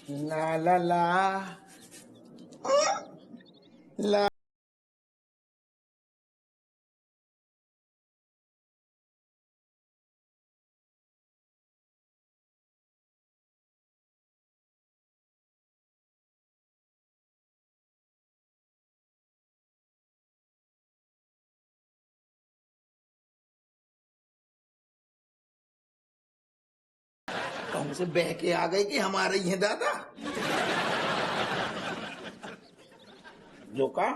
ला ला ला ला। कहूं से बह के आ गई कि हमारे ही हैं दादा। जो का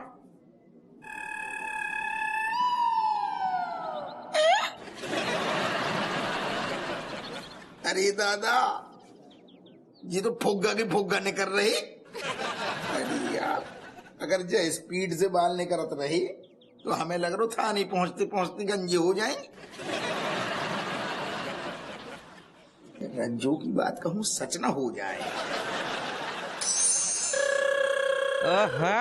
अरे दादा, ये तो फुग्गा की फुग्गा नहीं कर रही। अरे यार, अगर जो स्पीड से बाल नहीं करत रही तो हमें लग रहा था नहीं पहुंचते पहुंचते गंजे हो जाएंगे। रंजू की बात कहूं सच ना हो जाए। ओहो,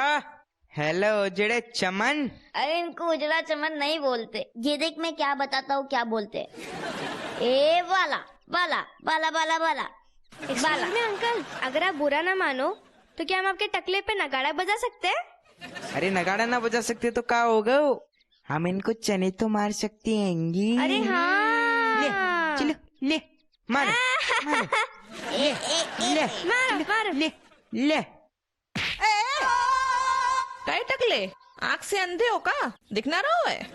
हेलो उजड़े चमन। अरे इनको उजड़ा चमन नहीं बोलते। ये देख मैं क्या बताता हूँ क्या बोलते। ए वाला वाला वाला वाला वाला वाला। अंकल, अगर आप बुरा ना मानो तो क्या हम आपके टकले पे नगाड़ा बजा सकते हैं? अरे नगाड़ा ना बजा सकते तो क्या होगा? हम इनको चने तो मार सकते हैं। अरे हाँ, ले, चलो ले मारो, मारो, ले, ले, मारो मारो। ले, ले। काय टकले, आँख से अंधे हो का? दिखना रहा है?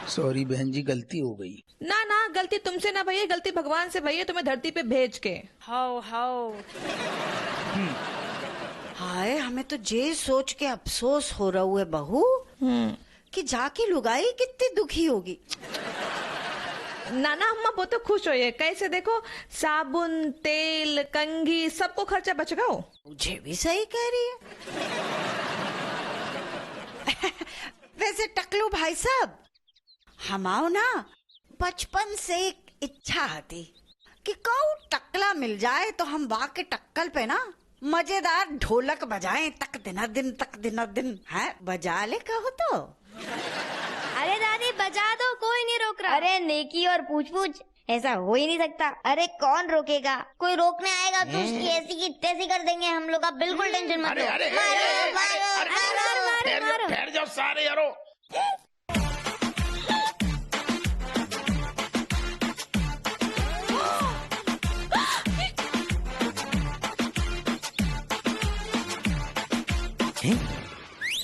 सॉरी बहन जी, गलती हो गई। ना ना, गलती तुमसे ना भैया, गलती भगवान से भैया, तुम्हें धरती पे भेज के। How how. हाय, हमें तो जे सोच के अफसोस हो रहा है बहू कि जाके लुगाई कितनी दुखी होगी। नाना अम्मा वो तो खुश हो है। कैसे देखो, साबुन तेल कंघी सबको खर्चा बच गया। मुझे भी सही कह रही है। वैसे टकलू भाई साहब, हमाओ ना बचपन से एक इच्छा आती कि कौ टकला मिल जाए तो हम वहाँ के टक्कल पे ना मजेदार ढोलक बजाएं, तक दिना दिन है। बजा ले कहो तो। अरे दादी बजा दो, कोई नहीं रोक रहा। अरे नेकी और पूछ पूछ ऐसा हो ही नहीं सकता। अरे कौन रोकेगा? कोई रोकने आएगा तो उसकी ऐसी की तैसी कर देंगे हम लोग। आप बिल्कुल टेंशन मत लो। ठहर जाओ सारे यारो।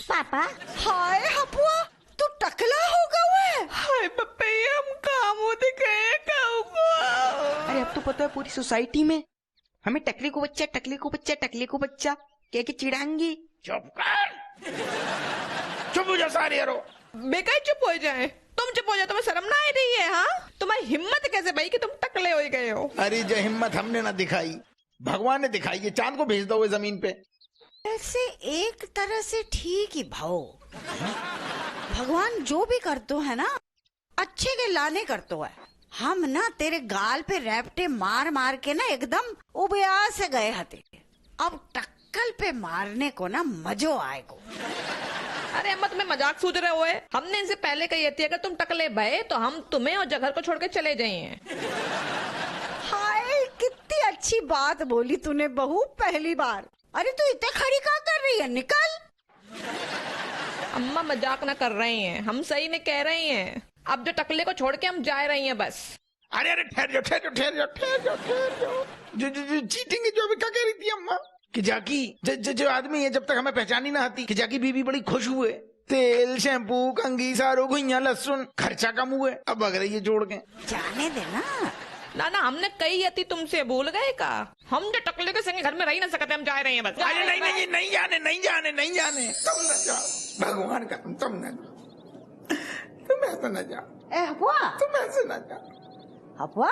पापा, हाय हपुआ, तू टकला हो गया। हाय पप्पे, हम काम होते गए अरे अब तो पता है पूरी सोसाइटी में हमें टकले को बच्चा, टकले को बच्चा, टकले को बच्चा कह के चिढ़ाएंगे। चुप कर, चुप हो जाओ सारे यारो। बेकार चुप हो जाए। तुम चुप हो जाए, तुम्हें शर्म ना आ रही है? हाँ, तुम्हारी हिम्मत कैसे भाई कि तुम टकले हो गए हो? अरे जो हिम्मत हमने ना दिखाई, भगवान ने दिखाई है। चांद को भेज दो वो जमीन पे। ऐसे एक तरह से ठीक ही भाव। भगवान जो भी करतो है ना, अच्छे के लाने करतो है। हम ना तेरे गाल पे रैपटे मार मार के ना एकदम उबया से गए हते। अब टक्कल पे मारने को ना मजो आएगो। अरे अम्मा, तुम्हें मजाक सूझ रहे हुए? हमने इनसे पहले कही थी अगर तुम टकले भये तो हम तुम्हें और जगह को छोड़ के चले जाइए। हाय, कितनी अच्छी बात बोली तूने बहू, पहली बार। अरे तू इतने खड़ी क्या कर रही है? निकल। अम्मा मजाक ना कर रही हैं, हम सही में कह रही हैं। अब जो टकले को छोड़ के हम जा रही हैं बस। अरे अरे ठहर जाओ, ठहर जाओ, ठहर जाओ, ठहर जाओ, ठहर जाओ। जो चीटिंग जो अभी क्या कह रही थी अम्मा कि जाकी जो आदमी है, जब तक हमें पहचानी ना आती कि जाकी बीबी बड़ी खुश हुए। तेल शैम्पू कंघी सारो घुइया लहसुन खर्चा कम हुए। अब अगर ये जोड़ के जाने देना। ना हमने कही थी तुमसे, भूल गए का? हम जो टकले के संग घर में रह ना सकते, हम जा रहे हैं बस। अरे नहीं नहीं नहीं जाने, नहीं जाने, नहीं जाने। तुम न जाओ, भगवान का तुम न जाओ, तुम ऐसा न जाओ। ए हपुआ, तुम ऐसे न जाओ। हपुआ,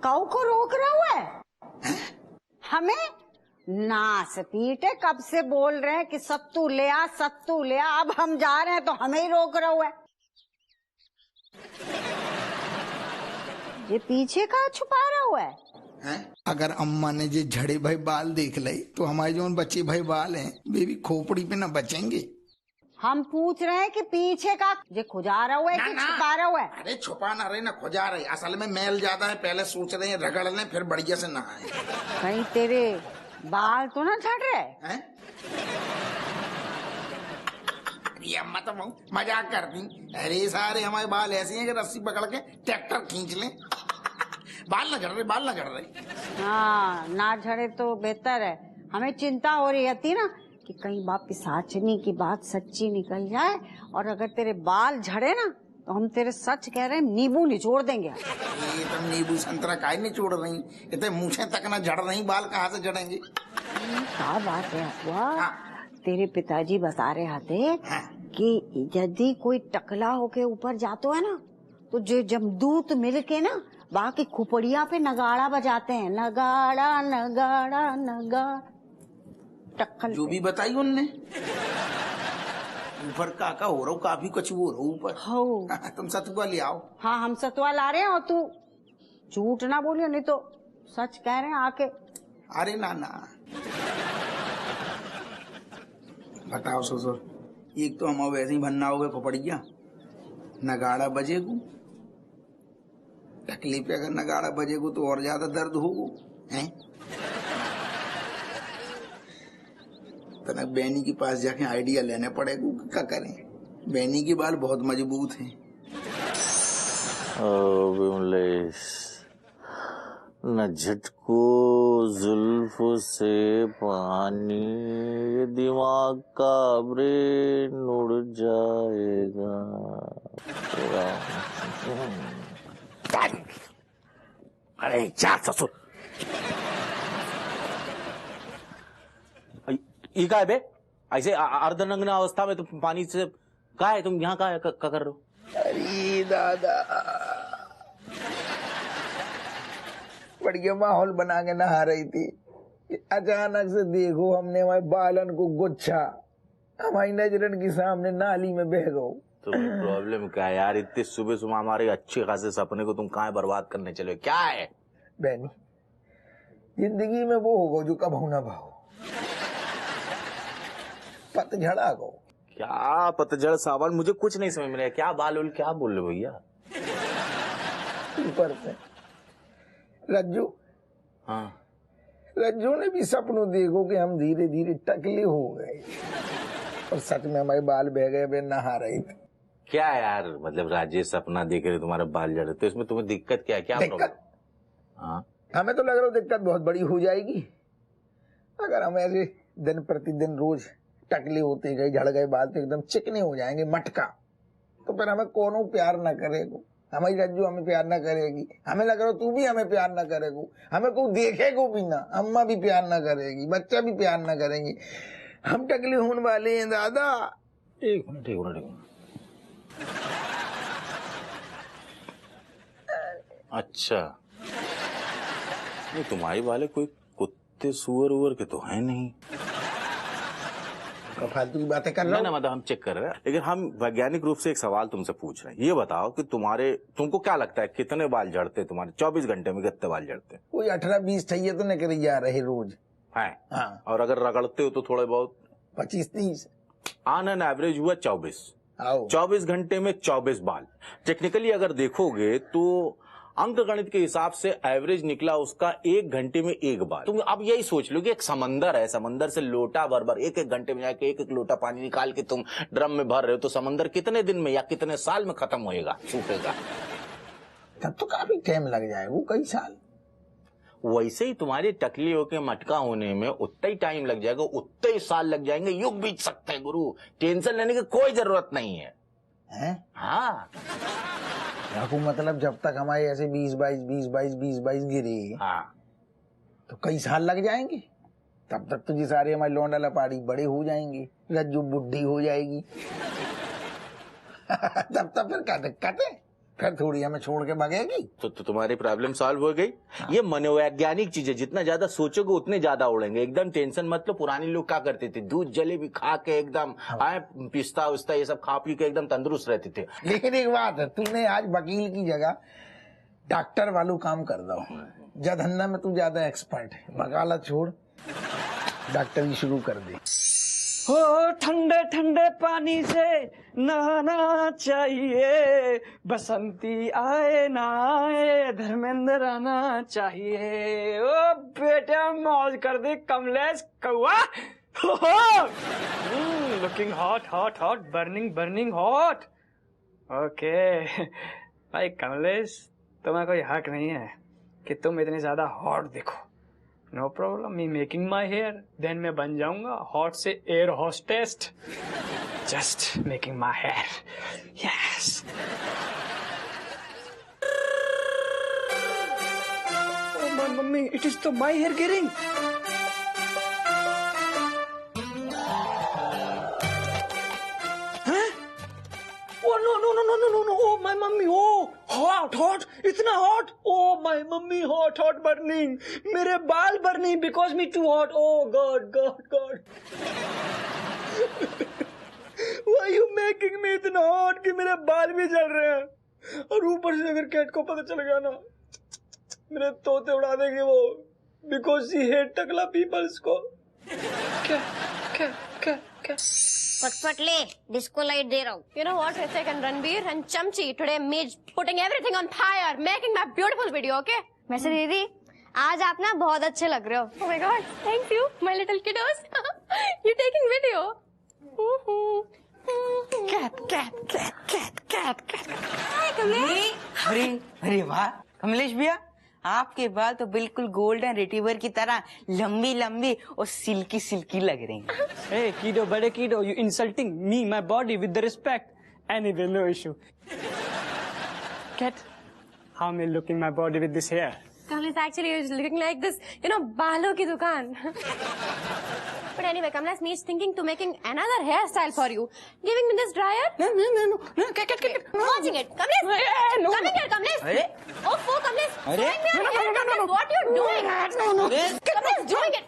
काऊ को रोक रहा है? हमें नास पीटे कब से बोल रहे हैं कि सत्तू ले आ, सत्तू ले आ। अब हम जा रहे हैं तो हमें ही रोक रहा है। ये पीछे का छुपा रहा हुआ है? अगर अम्मा ने जो झड़े भाई बाल देख ले तो हमारे जो बच्चे भाई बाल हैं वे भी खोपड़ी पे न बचेंगे। हम पूछ रहे हैं कि पीछे का जे खुजा रहा हुआ है कि छुपा रहा हुआ है? अरे छुपा ना रहे ना खुजा रहे, असल में मैल ज्यादा है, पहले सोच रहे हैं रगड़ लें फिर बढ़िया से नहाए। कहीं तेरे बाल तो ना झड़ रहे हैं? ये अम्मा तो मजाक करती। अरे सारे हमारे बाल ऐसे हैं कि रस्सी पकड़ के ट्रैक्टर खींच लें। बाल ना झड़ रहे, बाल ना झड़ रहे। हाँ, ना झड़े तो बेहतर है। हमें चिंता हो रही थी ना कि कहीं बाप पिशाचनी की बात सच्ची निकल जाए, और अगर तेरे बाल झड़े ना तो हम तेरे सच कह रहे हैं नींबू निचोड़ देंगे। ये तुम नींबू संतरा काहे निचोड़ रही? इतने मूछे तक ना झड़ रही, बाल कहाँ से झड़ेंगे? क्या बात है अफवा? हाँ। तेरे पिताजी बता रहे थे हाँ। कि यदि कोई टकला होके ऊपर जातो है ना तो जो जमदूत मिलके ना बाकी खुपड़िया पे नगाड़ा बजाते हैं, नगाड़ा नगाड़ा नगाड़ा। टक्कल जो भी बताई उनने। ऊपर काका हो रहा हूँ, काफी कुछ हो रहा हूँ ऊपर। हो तुम सतुआ ले आओ। हाँ, हम सतुआ ला रहे हैं और तू झूठ ना बोलियो, नहीं तो सच कह रहे हैं आके। अरे ना बताओ ससुर, एक तो हम वैसे ही बनना हो गए खोपड़िया, नगाड़ा बजेगू, टकली पे अगर नगाड़ा बजेगू तो और ज्यादा दर्द होगू हैं? तनक बैनी के पास जाके आइडिया लेने पड़ेगू, क्या करें? बैनी के बाल बहुत मजबूत हैं। न झटको जुल्फ से पानी, दिमाग का ब्रेन उड़ जाएगा। अरे चार ससुर, ये क्या है बे? ऐसे अर्धनग्न अवस्था में तुम पानी से क्या है? तुम यहाँ क्या कर रहे हो? अरे दादा, बढ़िया माहौल बना के नहा रही थी, अचानक से देखो हमने हमारे बालन को गुच्छा हमारी नजरन के सामने नाली में बह गो। तो प्रॉब्लम क्या है यार? इतने सुबह सुबह हमारे अच्छे खासे सपने को तुम कहाँ बर्बाद करने चले? क्या है बहनी? जिंदगी में वो होगा जो कब होना भाव, पतझड़ा को। क्या पतझड़ सावन? मुझे कुछ नहीं समझ में आया। क्या बाल उल क्या बोल रहे हो भैया? ऊपर से रज्जू, हाँ, रज्जू ने भी सपनों देखो कि हम धीरे धीरे टकले हो गए, और सच में हमारे बाल बह गए, वे नहा रही थी। क्या यार, मतलब राजेश सपना देख रहे तुम्हारे बाल झड़ रहे, तो इसमें तुम्हें दिक्कत क्या है? क्या दिक्कत? हाँ, हमें तो लग रहा है दिक्कत बहुत बड़ी हो जाएगी अगर हम ऐसे दिन प्रतिदिन रोज टकले होते गए, झड़ गए बाल तो एकदम चिकने हो जाएंगे, मटका। तो फिर हमें कौन प्यार ना करेगा? हमारी रज्जू हमें प्यार ना करेगी, हमें लग रहा है तू भी हमें प्यार ना करेगा, हमें कोई देखेगा भी ना, अम्मा भी प्यार ना करेगी, बच्चा भी प्यार ना करेंगे, हम टकले होने वाले हैं दादा। एक मिनट। अच्छा, नहीं तुम्हारी वाले कोई कुत्ते सुअर उवर के तो है नहीं। फालतू की बातें कर रहा हूं। ना मतलब हम चेक कर रहे हैं, लेकिन हम वैज्ञानिक रूप से एक सवाल तुमसे पूछ रहे हैं। ये बताओ कि तुमको क्या लगता है कितने बाल झड़ते तुम्हारे 24 घंटे में? कितने बाल झड़ते? कोई 18-20 चाहिए तो निकल जा रहे रोज है। हाँ। और अगर रगड़ते हो तो थोड़े बहुत 25-30 ऑन एन एवरेज हुआ 24। आओ 24 घंटे में 24 बाल। टेक्निकली अगर देखोगे तो अंक गणित के हिसाब से एवरेज निकला उसका 1 घंटे में 1 बाल। तुम अब यही सोच लो कि एक समंदर है, समंदर से लोटा भर 1-1 घंटे में जाके 1-1 लोटा पानी निकाल के तुम ड्रम में भर रहे हो, तो समंदर कितने दिन में या कितने साल में खत्म होएगा, सूखेगा? तब तो काफी टाइम लग जाएगा, वो कई साल। वैसे ही तुम्हारी टकली होके मटका होने में उतना ही टाइम लग जाएगा, उतने ही साल लग जाएंगे, युग बीत सकते हैं गुरु। टेंशन लेने की कोई जरूरत नहीं है। हाँ, आपको मतलब जब तक हमारे ऐसे 20-22 गिरे हाँ, तो कई साल लग जाएंगे, तब तक तो जी सारे हमारे लौंडा लपाड़ी बड़े हो जाएंगे, रज्जू बुढ़ी हो जाएगी। तब तक फिर क्या दिक्कत है? फिर थोड़ी हमें छोड़ के भागेगी तो तुम्हारी प्रॉब्लम सॉल्व हो गई। हाँ। ये मनोवैज्ञानिक चीज है, जितना ज्यादा सोचोगे उतने ज्यादा उड़ेंगे। एकदम टेंशन मत लो। पुराने लोग क्या करते थे, दूध जलेबी खा के एकदम आए, पिस्ता उस्ता ये सब खा पी के एकदम तंदुरुस्त रहते थे। लेकिन एक बात है, तूने आज वकील की जगह डॉक्टर वालों काम कर दो। जब धंधा में तू ज्यादा एक्सपर्ट है, वकालत छोड़, डॉक्टरी शुरू कर दे। हो ठंडे ठंडे पानी से नहाना चाहिए, बसंती आए ना आए धर्मेंद्र आना चाहिए। ओ बेटा मौज कर दे कमलेश कौआ। Looking hot hot hot, burning burning hot. Okay भाई कमलेश, तुम्हें कोई हक नहीं है कि तुम इतनी ज्यादा हॉट दिखो। No problem, me making my hair, then मैं बन जाऊंगा हॉट से air hostess. Just making my hair, yes. Oh my mummy, it is तो माई हेयर गिरिंग। No, oh my mummy, oh hot, इतना hot, oh my mummy, hot burning, मेरे बाल burning because me too hot, oh God, why you making me इतना hot कि मेरे बाल भी जल रहे हैं, और ऊपर से अगर कैट को पता चल गया ना, मेरे तोते उड़ा देंगे वो, because she hate टकला peoples को। क्या फटफट ले, डिस्को लाइट दे रहा हूँ। You know what, Hrithik and Ranveer and Chamchi, today Mij putting everything on fire, making my beautiful video, okay? वैसे दीदी आज आप ना बहुत अच्छे लग रहे हो। Oh my God, thank you, my little kiddos. You taking video? cat. Hi, Kamlesh. अरे वाह कमलेश भैया, आपके बाल तो बिल्कुल गोल्डन रिट्रीवर की तरह लंबी और सिल्की लग रही हैं। Hey kiddo, बड़े kiddo, you insulting me, my body with the respect. Anyway, no issue. Cat, how am I looking my body with this hair? Kamlesh actually is looking like this, you know, बालों की दुकान। But anyway, Kamlesh Mij thinking to making another hairstyle for you. Giving me this dryer? No, cat. Watching it, Kamlesh. No. Coming here, Kamlesh. अरे Oh, Kamlesh. अरे Showing me your hair, Kamlesh. What you doing? No. Kamlesh doing it.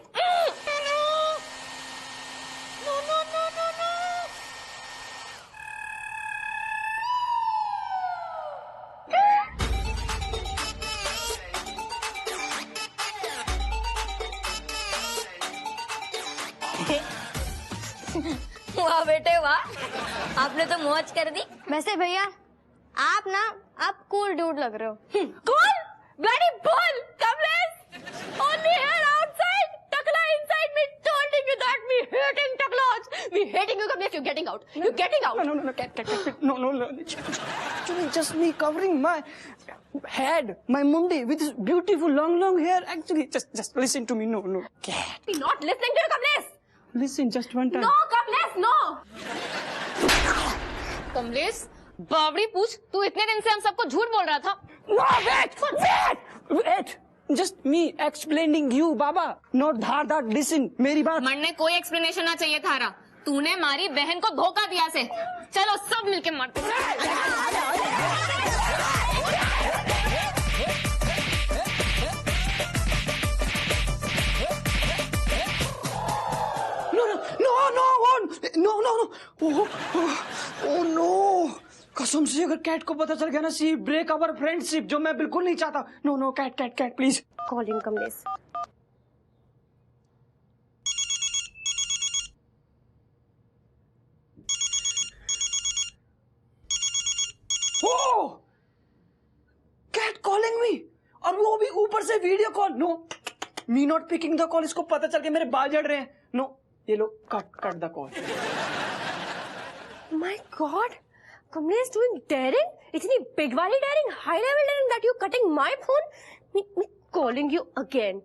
वाह बेटे वाह, आपने तो मौज कर दी। वैसे भैया आप ना आप कूल डूड लग रहे हो। Cool? Bloody bull! Kamlesh! Only hair outside, takla inside. Me told you that we hating taklas. We hating you, Kamlesh. You getting out. You getting out. No, cat. No. Actually, just me covering my head, my mundi with this beautiful long hair. Actually, just listen to me. No. Cat. We not listening to you, Kamlesh. Listen, just one time. No, Kamlesh, no. Kamlesh बावड़ी पूछ, तू इतने दिन से हम सबको झूठ बोल रहा था। No, wait. Just me explaining you, Baba. Not Dhar. Listen, मेरी बात. मन में कोई एक्सप्लेनेशन ना चाहिए थारा। तूने हमारी बहन को धोखा दिया से। चलो सब मिलके मरते हैं। No. Oh no. कसम से अगर कैट को पता चल गया ना, सी ब्रेक अवर फ्रेंडशिप, जो मैं बिल्कुल नहीं चाहता। No, Kate please. Call him, Kamlesh. Oh! Kate calling me, और वो भी ऊपर से video call. No, me not picking the call. इसको पता चल के मेरे बाल झड़ रहे हैं। नो, ये लो cut the call. My God, Kamlesh doing daring? इतनी big वाली daring, high level daring that you cutting my phone? Me calling you again.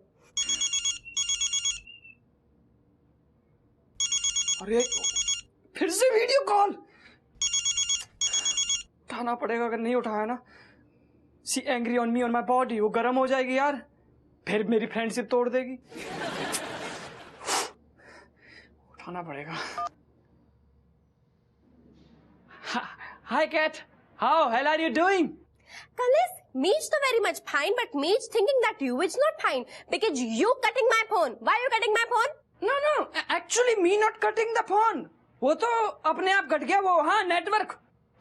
अरे फिर से वीडियो कॉल। उठाना पड़ेगा, अगर नहीं उठाया ना, see angry on me on my body, वो गर्म हो जाएगी यार, फिर मेरी फ्रेंडशिप तोड़ देगी। उठाना पड़ेगा। Hi cat, how hell are you doing? Kamlesh, Me's तो very much fine, but Me's thinking that you is not fine because you cutting my phone. Why you cutting my phone? No, actually me not cutting the phone. वो तो अपने आप cut गया वो। हाँ, network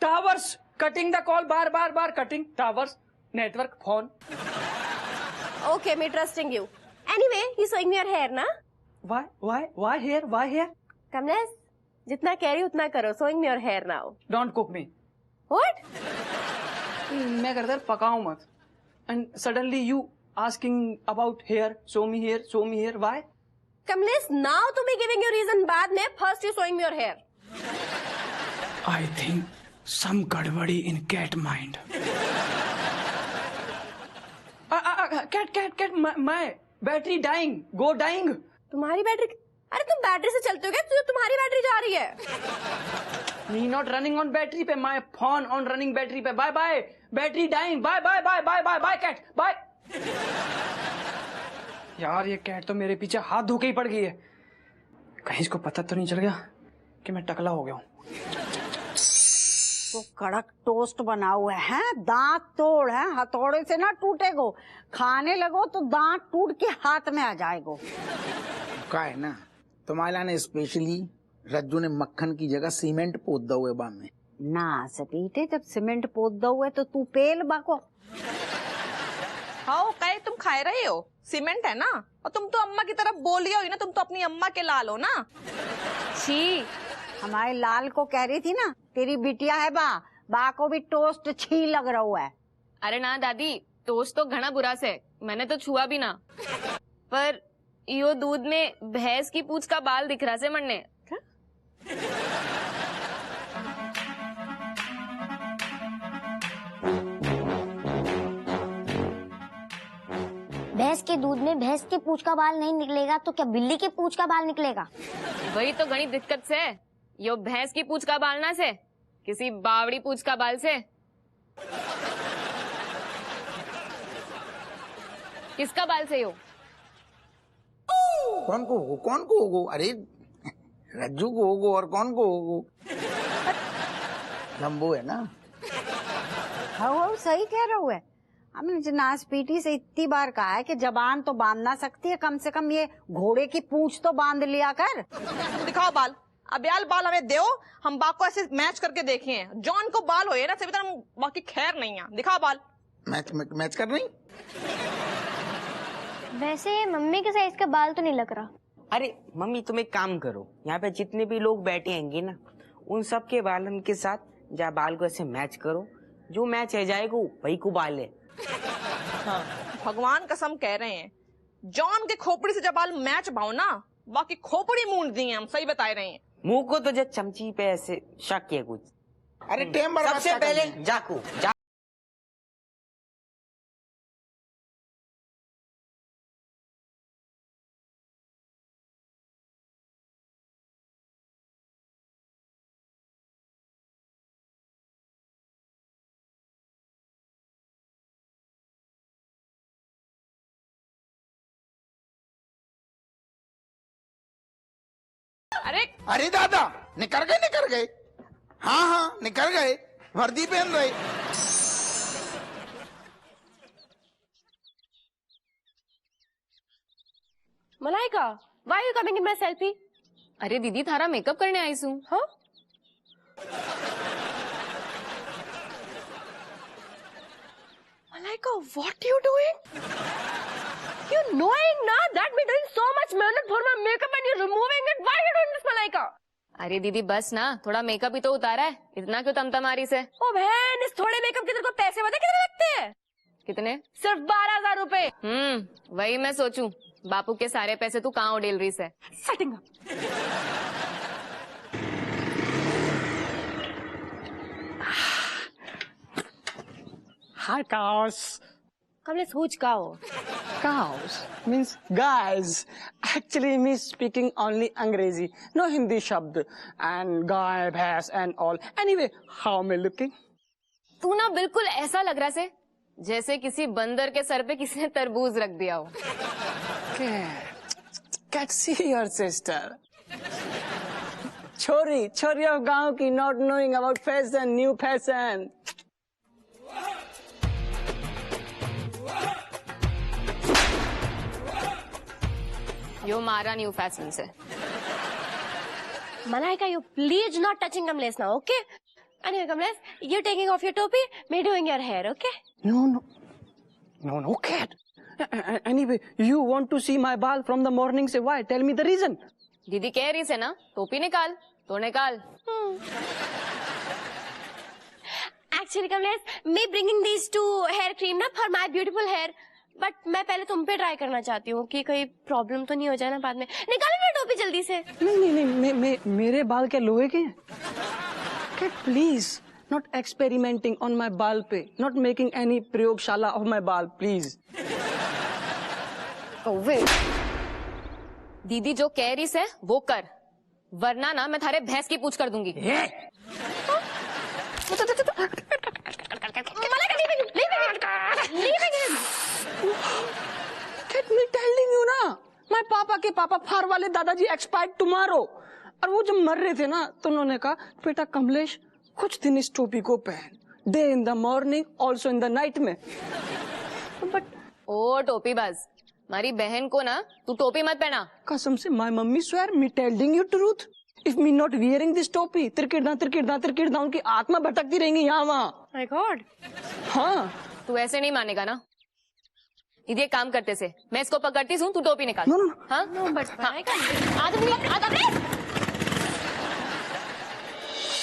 towers cutting the call, bar cutting towers network phone. Okay, me trusting you. Anyway, you showing me your hair, na? Why hair? Kamlesh, जितना कह रही हूँ उतना करो. Sewing me your hair now. Don't cook me. What? मैं कहता पकाऊं मत. And suddenly you asking about hair, show me hair, why? Kamlesh, now to me giving you reason बाद में. First you sewing me your hair. I think some gadwadi in cat mind. Cat, my battery dying, go dying. तुम्हारी battery? अरे तुम battery से चलते हो क्या? तुम्हारी बैटरी जा रही है. Me not running on battery पे, my phone on running battery पे. Bye, battery dying. Bye, cat, bye. यार ये कैट तो मेरे पीछे हाथ धो के ही पड़ गई है. कहीं इसको पता तो नहीं चल गया कि मैं टकला हो गया हूँ. तो कड़क टोस्ट बना हुआ है, दांत तोड़ है, हथौड़े से ना टूटेगो. खाने लगो तो दांत टूट के हाथ में आ जाएगो. का है ना तुम्हारा ने स्पेशली रज्जू ने मक्खन की जगह सीमेंट पोत दो हुए बा में ना सपीटे. जब सीमेंट पोत दो हुए तो तू पेल बाको. हाँ कहे तुम खा रहे हो, सीमेंट है ना. और तुम तो अम्मा की तरफ बोल रही हो ना, तुम तो अपनी अम्मा के लाल हो ना. छी, हमारे लाल को कह रही थी ना तेरी बिटिया है बा को भी टोस्ट छी लग रहा है. अरे ना दादी, टोस्ट तो घना बुरा से, मैंने तो छुआ भी ना. पर यो दूध में भैंस की पूंछ का बाल दिख रहा से मरने. भैंस के दूध में भैंस की पूंछ का बाल नहीं निकलेगा तो क्या बिल्ली की पूंछ का बाल निकलेगा? वही तो घनी दिक्कत से. यो भैंस की पूंछ का बाल ना से, किसी बावड़ी पूंछ का बाल से. किसका बाल से यो? कौन को होगो? अरे रज्जू को होगो और कौन को होगो? लंबू है ना. हाँ सही कह रहा है. हमने जनास पीटी से इतनी बार कहा है कि जबान तो बांध ना सकती है, कम से कम ये घोड़े की पूंछ तो बांध लिया कर. दिखाओ बाल. अब यार बाल हमें दो, हम बाल को ऐसे मैच करके देखे हैं. जॉन को बाल हो ना, सभी तरह बाकी खैर नहीं है. दिखाओ बाल. मैच कर रही. वैसे मम्मी के साइज का बाल तो नहीं लग रहा. अरे मम्मी तुम एक काम करो, यहाँ पे जितने भी लोग बैठे हैंगे ना, उन सब के बालन के साथ जा बाल को ऐसे मैच करो. जो मैच है जाएगा वही को बाल है. हाँ, भगवान कसम कह रहे हैं, जॉन के खोपड़ी से जब बाल मैच भाव ना, बाकी खोपड़ी मूंद दी है. हम सही बता रहे हैं. मुंह को तो जब चमची पे ऐसे शक है कुछ. अरे टेम बर्बाद सबसे पहले जाकू अरे दादा निकल गए. हाँ निकल गए. वर्दी पहन रहे. Malaika, why are you coming in my selfie? अरे दीदी थारा मेकअप करने आई हूँ. हाँ? Malaika, what are you doing? You knowing na that me doing so much मेहनत for my makeup and you removing it. Why are you doing this, Malaika? अरे दीदी बस ना, थोड़ा मेकअप ही तो उतारा है, इतना क्यों तमतमारी से? ओ बहन, इस थोड़े मेकअप के तेरे को पैसे पता कितने लगते हैं? कितने? सिर्फ 12,000 रुपए. वही मैं सोचूं, बापू के सारे पैसे तू कहाँ उड़ेल रही से? Setting up. Hi cows. Kamlesh, who's cow? Cows means guys. Actually me speaking only Angrezi, no Hindi शब्द. And guy, भैंस and all. Anyway, how am I looking? तू ना बिल्कुल ऐसा लग रहा से जैसे किसी बंदर के सर पे किसी ने तरबूज रख दिया हो. Can't see your sister. छोरी of गांव की, not knowing about fashion, new fashion. यो मारा न्यू फैशन से. Malaika, you please not touching Kamlesh now, okay? Anyway, Kamlesh, you taking off your topi, me doing your hair, okay? No, cat. Anyway, you want to see my bal from the morning, say why? Tell me the reason. दीदी कह रही से ना, टोपी निकाल. तो निकाल। Actually Kamlesh, me bringing these two hair cream ना for my beautiful hair, but मैं पहले तुम पे ट्राई करना चाहती हूँ कि कोई प्रॉब्लम तो नहीं हो जाए ना बाद में। निकालो ना टोपी जल्दी से। नहीं, मेरे बाल क्या लोहे के हैं? Please, not experimenting on my बाल पे, नॉट मेकिंग एनी प्रयोगशाला ऑफ माई बाल, प्लीज। दीदी जो कह रही है वो कर, वरना ना मैं थारे भैंस की पूछ कर दूंगी। Let me telling you ना, my पापा के पापा फार वाले दादाजी एक्सपायर्ड टुमारो, और वो जब मर रहे थे ना तो उन्होंने कहा बेटा कमलेश कुछ दिन इस टोपी को पहन, day in the morning also in the night में। बट ओ टोपी बाज, हमारी बहन को ना तू टोपी मत पहना। कसम से my mummy swear me telling you truth, if me not wearing this टोपी तिरकिरदा उनकी आत्मा भटकती रहेंगी यहाँ वहाँ। My God. हाँ तू ऐसे नहीं मानेगा ना। दीदी एक काम करते से, मैं इसको पकड़ती हूँ, तू टोपी निकाल। No, no, no. हाँ? नो बट हाँ। आदमी